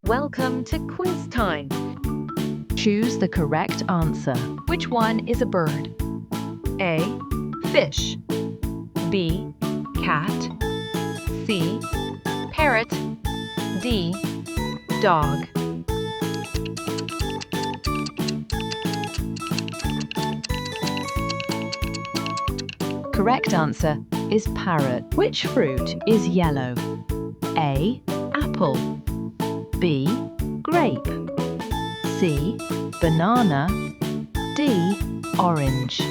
Welcome to quiz time. Choose the correct answer. Which one is a bird? A. Fish. B. Cat. C. Parrot. D. Dog. Correct answer is parrot. Which fruit is yellow? A. Apple. B. Grape. C. Banana. D. Orange.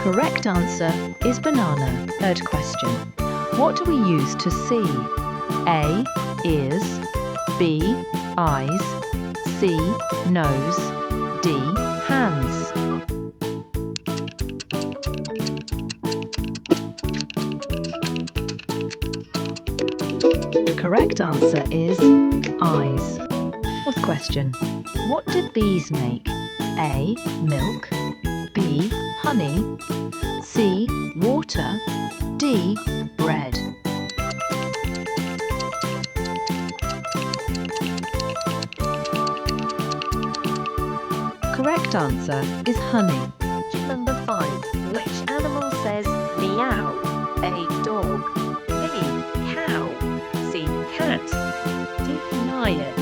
Correct answer is banana. Third question. What do we use to see? A. Ears. B. Eyes. C. Nose. D. Hands. Correct answer is eyes. Fourth question. What do bees make? A. Milk. B. Honey. C. Water. D. Bread. Correct answer is honey. Number 5. Which animal says meow? A. Dog. B. Cow. C. Cat. D. Lion.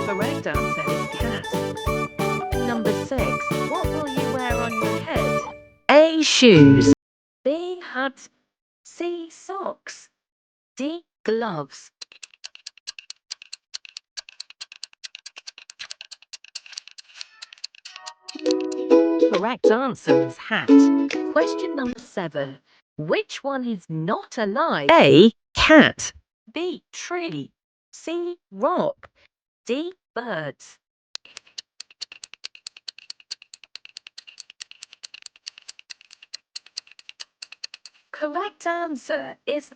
Correct answer is cat. Number 6. What will you wear on your head? A. Shoes. B. Hat. C. Socks. D. Gloves. Correct answer is hat. Question number 7. Which one is not alive? A. Cat. B. Tree. C. Rock. D. Birds. Correct answer is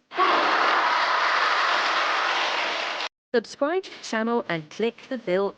Subscribe to the channel and click the bell